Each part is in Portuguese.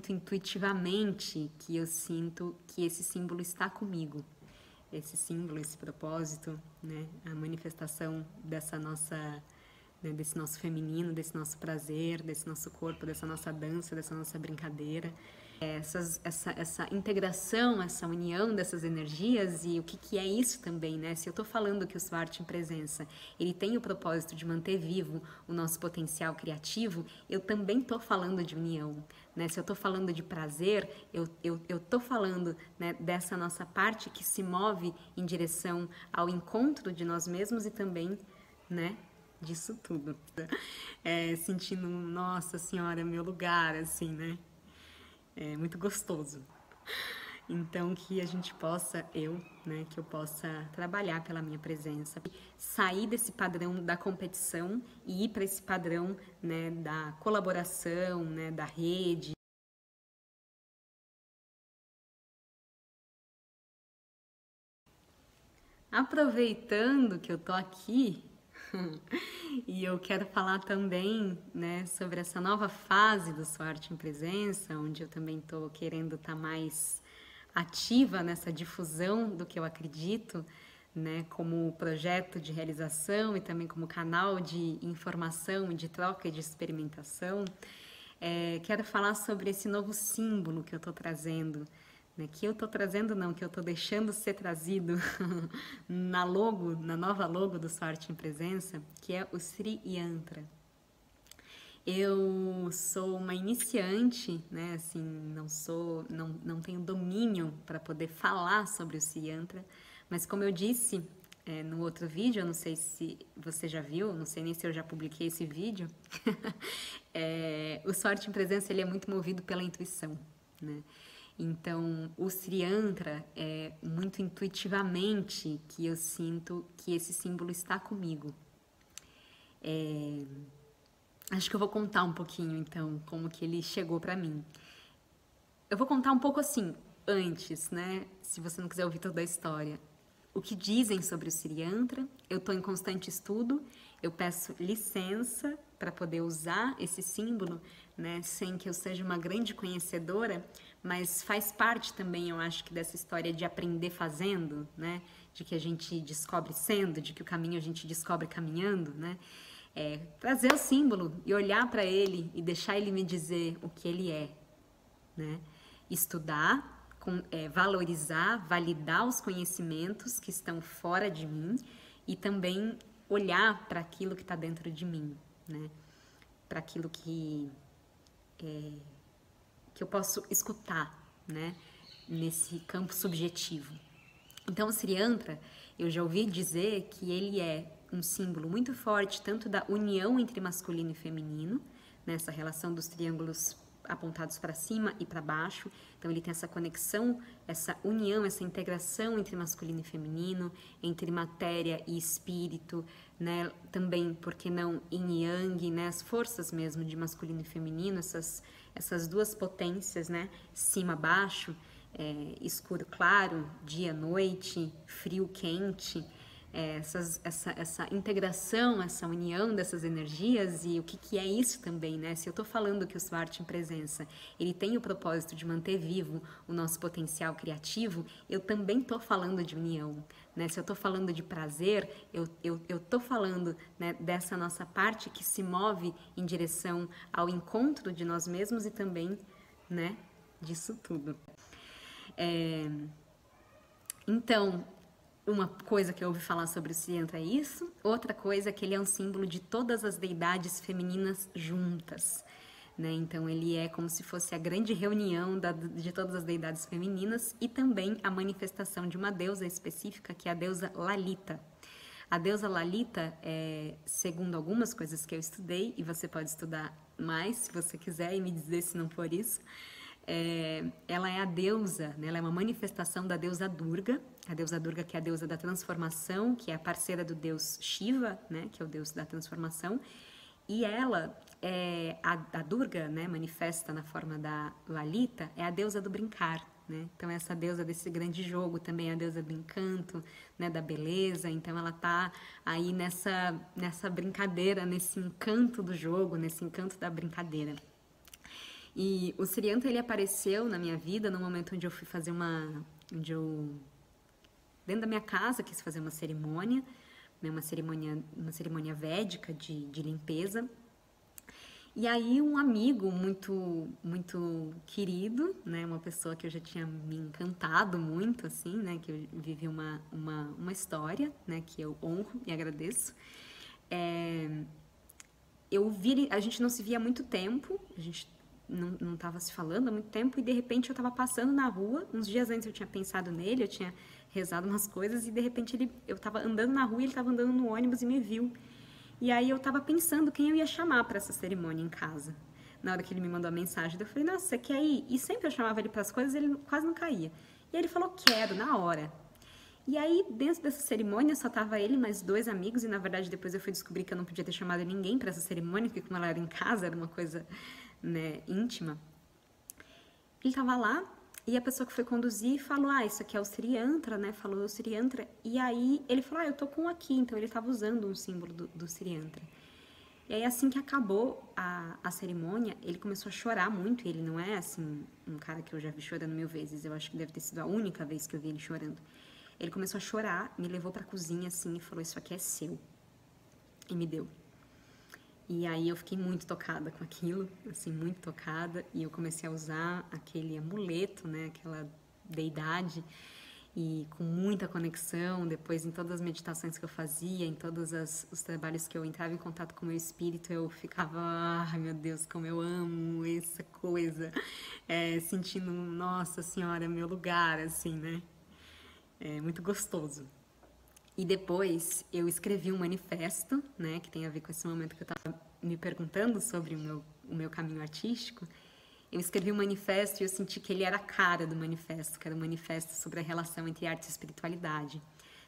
muito intuitivamente que eu sinto que esse símbolo está comigo. Esse símbolo, esse propósito, né? A manifestação dessa nossa, né? Desse nosso feminino, desse nosso prazer, desse nosso corpo, dessa nossa dança, dessa nossa brincadeira. Essa integração, essa união dessas energias e o que é isso também, né? Se eu estou falando que o Swart em Presença, ele tem o propósito de manter vivo o nosso potencial criativo, eu também estou falando de união, né? Se eu estou falando de prazer, eu estou falando, né, dessa nossa parte que se move em direção ao encontro de nós mesmos e também, né, disso tudo. Sentindo, nossa senhora, meu lugar, assim, né? É muito gostoso. Então, que a gente possa, né, que eu possa trabalhar pela minha presença, sair desse padrão da competição e ir para esse padrão, né, da colaboração, né, da rede. Aproveitando que eu tô aqui, e eu quero falar também, né, sobre essa nova fase do Swart em Presença, onde eu também estou querendo estar mais ativa nessa difusão do que eu acredito, né, como projeto de realização e também como canal de informação, de troca e de experimentação. Quero falar sobre esse novo símbolo que eu estou trazendo, né, que eu estou trazendo não, que eu estou deixando ser trazido na nova logo do Swart em Presença, que é o Sri Yantra. Eu sou uma iniciante, né, assim, não tenho domínio para poder falar sobre o Sri Yantra, mas como eu disse no outro vídeo, eu não sei se você já viu, não sei nem se eu já publiquei esse vídeo, o Swart em Presença ele é muito movido pela intuição, né? Então, o Sri Yantra é muito intuitivamente que eu sinto que esse símbolo está comigo. Acho que eu vou contar um pouquinho, então, como que ele chegou pra mim. Eu vou contar um pouco assim, antes, né? Se você não quiser ouvir toda a história. O que dizem sobre o Sri Yantra, eu estou em constante estudo, eu peço licença para poder usar esse símbolo, né, sem que eu seja uma grande conhecedora, mas faz parte também, eu acho, que dessa história de aprender fazendo, né, de que a gente descobre sendo, de que o caminho a gente descobre caminhando, né, trazer o símbolo e olhar para ele e deixar ele me dizer o que ele é, né, estudar, valorizar, validar os conhecimentos que estão fora de mim e também olhar para aquilo que está dentro de mim, né? Para aquilo que eu posso escutar, né? Nesse campo subjetivo. Então, o Sri Yantra, eu já ouvi dizer que ele é um símbolo muito forte tanto da união entre masculino e feminino, nessa relação dos triângulos apontados para cima e para baixo. Então ele tem essa conexão, essa união, essa integração entre masculino e feminino, entre matéria e espírito, né? Também, por que não, yin e yang, né? As forças mesmo de masculino e feminino, essas duas potências, né? Cima, baixo, escuro, claro, dia, noite, frio, quente. Essa integração, essa união dessas energias e o que é isso também, né? Se eu estou falando que o Swart em Presença, ele tem o propósito de manter vivo o nosso potencial criativo, eu também estou falando de união, né? Se eu estou falando de prazer, eu estou falando, né, dessa nossa parte que se move em direção ao encontro de nós mesmos e também, né, disso tudo. Então, uma coisa que eu ouvi falar sobre o Sri Yantra é isso. Outra coisa é que ele é um símbolo de todas as deidades femininas juntas, né? Então ele é como se fosse a grande reunião de todas as deidades femininas e também a manifestação de uma deusa específica, que é a deusa Lalita. A deusa Lalita, segundo algumas coisas que eu estudei, e você pode estudar mais se você quiser e me dizer se não for isso, ela é a deusa, né? Ela é uma manifestação da deusa Durga, a deusa Durga que é a deusa da transformação, que é a parceira do deus Shiva, né? Que é o deus da transformação, e ela, a Durga, né? Manifesta na forma da Lalita, é a deusa do brincar, né? Então essa deusa desse grande jogo também é a deusa do encanto, né? Da beleza, então ela tá aí nessa brincadeira, nesse encanto do jogo, nesse encanto da brincadeira. E o Sri Yantra, ele apareceu na minha vida no momento onde eu fui fazer dentro da minha casa, quis fazer uma cerimônia, né, uma cerimônia védica de limpeza. E aí um amigo muito querido, né, uma pessoa que eu já tinha me encantado muito, assim, né, que eu vivi uma história, né, que eu honro e agradeço. A gente não se via há muito tempo, a gente não estava se falando há muito tempo, e de repente eu estava passando na rua, uns dias antes eu tinha pensado nele, eu tinha rezado umas coisas, e de repente eu estava andando na rua e ele estava andando no ônibus e me viu. E aí eu estava pensando quem eu ia chamar para essa cerimônia em casa. Na hora que ele me mandou a mensagem, eu falei, nossa, você quer ir? E sempre eu chamava ele para as coisas, ele quase não caía. E aí ele falou, quero, na hora. E aí, dentro dessa cerimônia, só tava ele e mais 2 amigos, e na verdade depois eu fui descobrir que eu não podia ter chamado ninguém para essa cerimônia, porque como ela era em casa, era uma coisa, né, íntima. Ele tava lá, e a pessoa que foi conduzir falou, isso aqui é o Sri Yantra, né, falou o Sri Yantra, e aí ele falou, eu tô com um aqui, então ele tava usando um símbolo do Sri Yantra. E aí, assim que acabou a cerimônia, ele começou a chorar muito, e ele não é, assim, um cara que eu já vi chorando 1000 vezes, eu acho que deve ter sido a única vez que eu vi ele chorando. Ele começou a chorar, me levou pra cozinha, assim, e falou, isso aqui é seu. E me deu. E aí eu fiquei muito tocada com aquilo, assim, muito tocada, e eu comecei a usar aquele amuleto, né, aquela deidade, e com muita conexão, depois em todas as meditações que eu fazia, em todos os trabalhos que eu entrava em contato com o meu espírito, eu ficava, ai meu Deus, como eu amo essa coisa, sentindo, nossa senhora, meu lugar, assim, né, muito gostoso. E depois eu escrevi um manifesto, né, que tem a ver com esse momento que eu estava me perguntando sobre o meu caminho artístico. Eu escrevi um manifesto e eu senti que ele era a cara do manifesto, que era um manifesto sobre a relação entre arte e espiritualidade,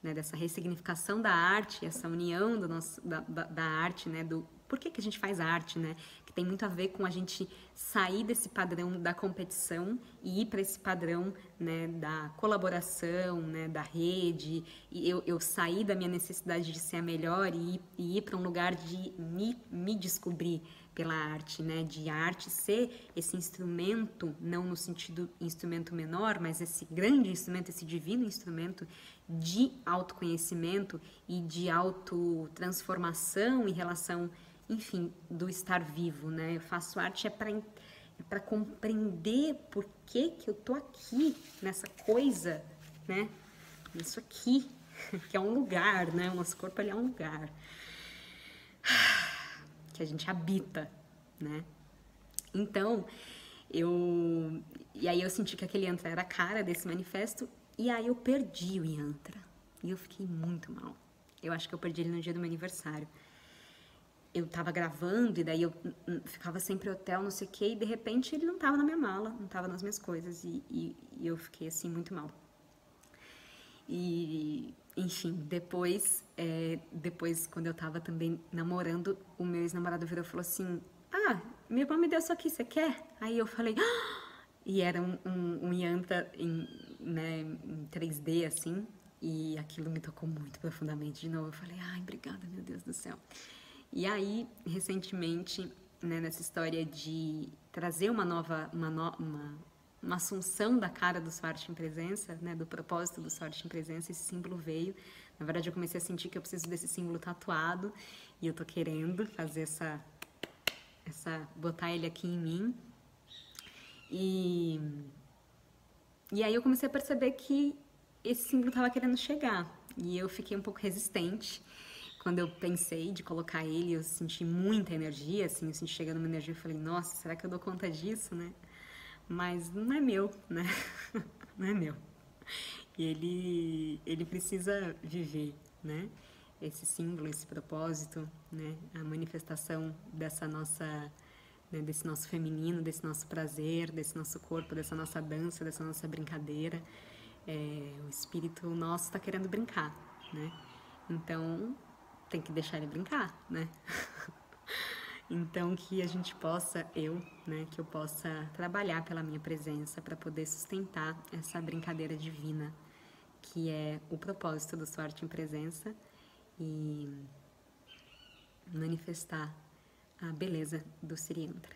né, dessa ressignificação da arte, essa união da arte, né, do por que a gente faz arte, né, que tem muito a ver com a gente sair desse padrão da competição e ir para esse padrão, né, da colaboração, né, da rede, e eu sair da minha necessidade de ser a melhor e ir para um lugar de me descobrir pela arte, né, de arte ser esse instrumento, não no sentido instrumento menor, mas esse grande instrumento, esse divino instrumento de autoconhecimento e de autotransformação em relação, enfim, do estar vivo, né? Eu faço arte para compreender por que eu tô aqui nessa coisa, né? Isso aqui, que é um lugar, né? O nosso corpo, ele é um lugar que a gente habita, né? Então, e aí eu senti que aquele yantra era a cara desse manifesto, e aí eu perdi o yantra. E eu fiquei muito mal. Eu acho que eu perdi ele no dia do meu aniversário. Eu tava gravando, e daí eu ficava sempre em hotel, não sei o quê, e de repente ele não tava na minha mala, não tava nas minhas coisas, e eu fiquei assim muito mal. E, enfim, depois quando eu tava também namorando, o meu ex-namorado virou e falou assim, minha irmã me deu isso aqui, você quer? Aí eu falei, e era um yantra né, em 3D, assim, e aquilo me tocou muito profundamente de novo. Eu falei, obrigada, meu Deus do céu. E aí, recentemente, né, nessa história de trazer uma assunção da cara do Swart em Presença, né, do propósito do Swart em Presença, esse símbolo veio. Na verdade, eu comecei a sentir que eu preciso desse símbolo tatuado, e eu tô querendo fazer botar ele aqui em mim. E aí eu comecei a perceber que esse símbolo estava querendo chegar, e eu fiquei um pouco resistente. Quando eu pensei de colocar ele, eu senti muita energia, assim, eu senti chegando uma energia, eu falei, nossa, será que eu dou conta disso, né? Mas não é meu, né? Não é meu. E ele precisa viver, né? Esse símbolo, esse propósito, né? A manifestação dessa nossa, né? Desse nosso feminino, desse nosso prazer, desse nosso corpo, dessa nossa dança, dessa nossa brincadeira. O espírito nosso está querendo brincar, né? Então, tem que deixar ele brincar, né? Então, que a gente possa, né, que eu possa trabalhar pela minha presença para poder sustentar essa brincadeira divina, que é o propósito do Swart em Presença, e manifestar a beleza do Sri Yantra.